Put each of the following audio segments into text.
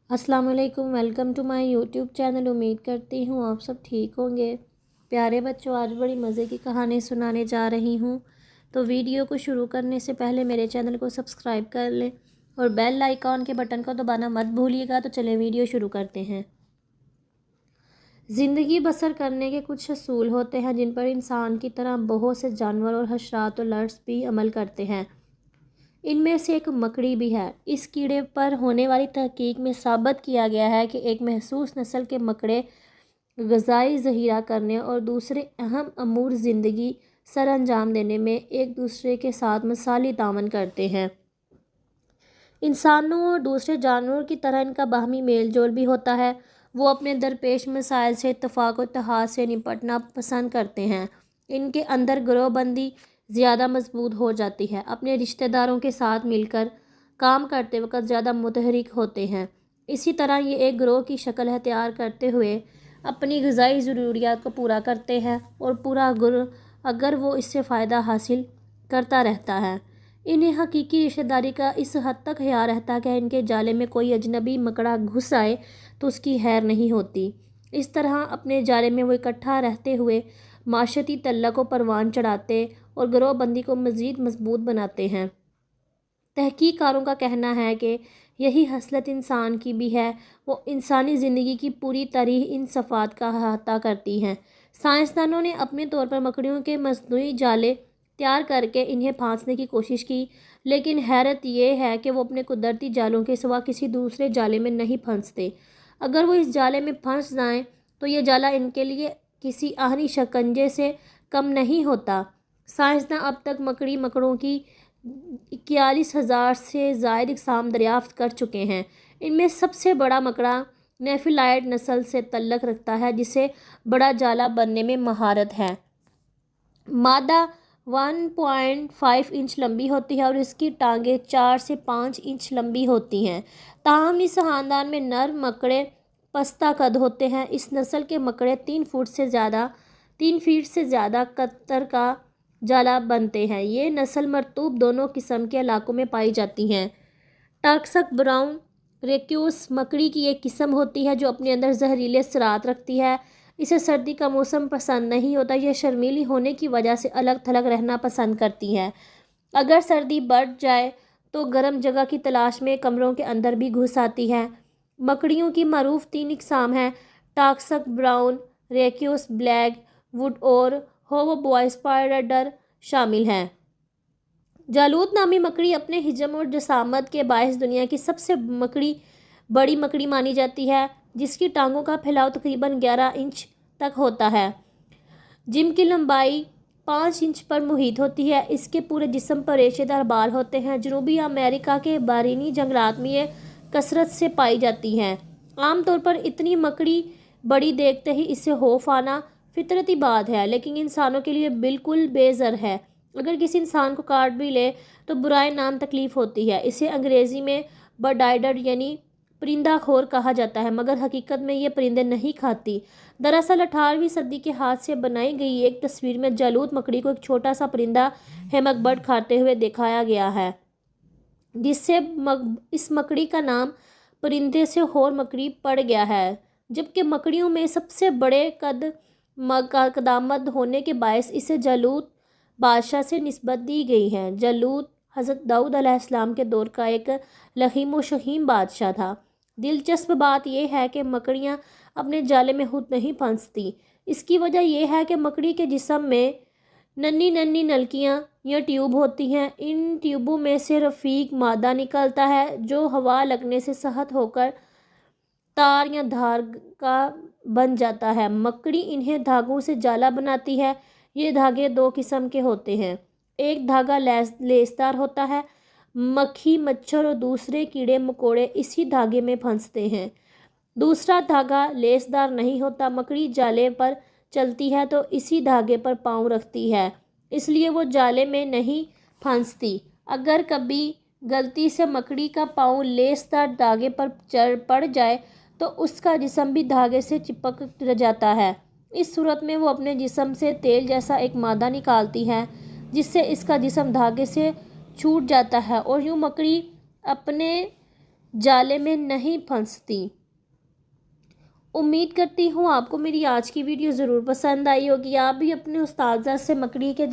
अस्सलाम वालेकुम। Welcome to my YouTube channel. उम्मीद करती हूँ आप सब ठीक होंगे। प्यारे बच्चों, आज बड़ी मज़े की कहानी सुनाने जा रही हूँ। तो वीडियो को शुरू करने से पहले मेरे चैनल को सब्सक्राइब कर लें और बेल आइकॉन के बटन को दबाना मत भूलिएगा। तो चलें वीडियो शुरू करते हैं। ज़िंदगी बसर करने के कुछ असूल होते हैं जिन पर इंसान की तरह बहुत से जानवर और हशरात और लर्ड्स भी अमल करते हैं। इनमें से एक मकड़ी भी है। इस कीड़े पर होने वाली तहकीक में साबित किया गया है कि एक महसूस नस्ल के मकड़े ग़िज़ाई ज़ख़ीरा करने और दूसरे अहम अमूर ज़िंदगी सर अंजाम देने में एक दूसरे के साथ मिसाली तावन करते हैं। इंसानों और दूसरे जानवरों की तरह इनका बाहमी मेल जोल भी होता है। वो अपने दरपेश मसाइल से इत्तफ़ाक़ और इत्तेहाद से निपटना पसंद करते हैं। इनके अंदर गिरोहबंदी ज़्यादा मजबूत हो जाती है। अपने रिश्तेदारों के साथ मिलकर काम करते वक्त ज़्यादा मुतहरिक होते हैं। इसी तरह ये एक गिरोह की शक्ल अख्तियार करते हुए अपनी ग़िज़ाई ज़रूरियात को पूरा करते हैं और पूरा गिरोह अगर वो इससे फ़ायदा हासिल करता रहता है। इन्हें हकीकी रिश्तेदारी का इस हद तक ख्याल रहता है कि इनके जाले में कोई अजनबी मकड़ा घुस आए तो उसकी खैर नहीं होती। इस तरह अपने जाले में वो इकट्ठा रहते हुए माशरती तल्ला को परवान चढ़ाते और गिरोहबंदी को मज़ीद मजबूत बनाते हैं। तहकीकारों का कहना है कि यही हसलत इंसान की भी है। वो इंसानी ज़िंदगी की पूरी तारीख़ इन सफ़ात का अहाता करती हैं। साइंसदानों ने अपने तौर पर मकड़ियों के मसनूई जाले तैयार करके इन्हें फांसने की कोशिश की, लेकिन हैरत यह है कि वो अपने कुदरती जालों के सिवा किसी दूसरे जाले में नहीं फंसते। अगर वो इस जाले में फंस जाएं तो ये जाला इनके लिए किसी आहनी शिकंजे से कम नहीं होता। साइंसदान अब तक मकड़ों की 41,000 से ज़ायद इक़साम दरियाफ़्त कर चुके हैं। इनमें सबसे बड़ा मकड़ा नेफ़िलाइड नस्ल से तल्लुक़ रखता है, जिसे बड़ा जाला बनने में महारत है। मादा 1.5 इंच लंबी होती है और इसकी टांगें 4 से 5 इंच लंबी होती हैं। ताहम इस ख़ानदान में नर मकड़े पस्ता कद होते हैं। इस नस्ल के मकड़े 3 फीट से ज़्यादा कतर का जाला बनते हैं। ये नस्ल मरतूब दोनों किस्म के इलाकों में पाई जाती हैं। टॉक्सिक ब्राउन रेक्यूस मकड़ी की एक किस्म होती है जो अपने अंदर जहरीले असरात रखती है। इसे सर्दी का मौसम पसंद नहीं होता। यह शर्मीली होने की वजह से अलग थलग रहना पसंद करती है। अगर सर्दी बढ़ जाए तो गर्म जगह की तलाश में कमरों के अंदर भी घुस आती है। मकड़ियों की मरूफ 3 इक़साम हैं: टॉक्सिक ब्राउन, रेक्यूस, ब्लैक वुड और होवर्बॉय स्पाइडर शामिल हैं। जालूद नामी मकड़ी अपने हिजम और जसामत के बायस दुनिया की सबसे बड़ी मकड़ी मानी जाती है, जिसकी टांगों का फैलाव तकरीबन 11 इंच तक होता है। जिम की लंबाई 5 इंच पर मुहित होती है। इसके पूरे जिस्म पर रेशेदार बाल होते हैं। जनूबी अमेरिका के बारीनी जंगलात में ये कसरत से पाई जाती हैं। आमतौर पर इतनी मकड़ी बड़ी देखते ही इससे खौफ आना फितरती बात है, लेकिन इंसानों के लिए बिल्कुल बेज़र है। अगर किसी इंसान को काट भी ले तो बुराई नाम तकलीफ़ होती है। इसे अंग्रेज़ी में बर्डाइडर यानी परिंदा खोर कहा जाता है, मगर हकीकत में ये परिंदे नहीं खाती। दरअसल 18वीं सदी के हाथ से बनाई गई एक तस्वीर में जालूद मकड़ी को एक छोटा सा परिंदा हेमकबर्ड खाते हुए दिखाया गया है, जिससे इस मकड़ी का नाम परिंदे से खोर मकड़ी पड़ गया है। जबकि मकड़ियों में सबसे बड़े कदामत होने के बायस इसे जालूद बादशाह से निस्बत दी गई है। जालूद हज़रत दाऊद अलैहिस्सलाम के दौर का एक लहीम व शहीम बादशाह था। दिलचस्प बात यह है कि मकड़ियाँ अपने जाले में खुद नहीं फंसती। इसकी वजह यह है कि मकड़ी के जिस्म में नन्ही नन्ही नलकियाँ या ट्यूब होती हैं। इन ट्यूबों में से रफ़ीक मादा निकलता है जो हवा लगने से सहत होकर तार या धागा बन जाता है। मकड़ी इन्हें धागों से जाला बनाती है। ये धागे 2 किस्म के होते हैं। एक धागा लेसदार होता है। मक्खी, मच्छर और दूसरे कीड़े मकोड़े इसी धागे में फंसते हैं। दूसरा धागा लेसदार नहीं होता। मकड़ी जाले पर चलती है तो इसी धागे पर पाँव रखती है, इसलिए वो जाले में नहीं फंसती। अगर कभी गलती से मकड़ी का पाँव लेसदार धागे पर पड़ जाए तो उसका जिस्म भी धागे से चिपक जाता है। इस सूरत में वो अपने जिस्म से तेल जैसा एक मादा निकालती है, जिससे इसका जिस्म धागे से छूट जाता है और यूँ मकड़ी अपने جالے میں نہیں پھنستی۔ امید کرتی ہوں آپ کو میری آج کی ویڈیو ضرور پسند آئی ہوگی۔ آپ بھی اپنے استاذہ سے مکڑی کے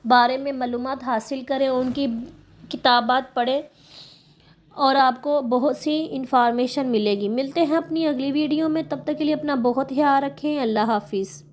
بارے میں معلومات حاصل کریں، ان کی کتابات پڑھیں اور آپ کو بہت سی انفارمیشن ملے گی۔ ملتے ہیں اپنی اگلی ویڈیو میں، تب تک کے لیے اپنا بہت خیال رکھیں۔ اللہ حافظ۔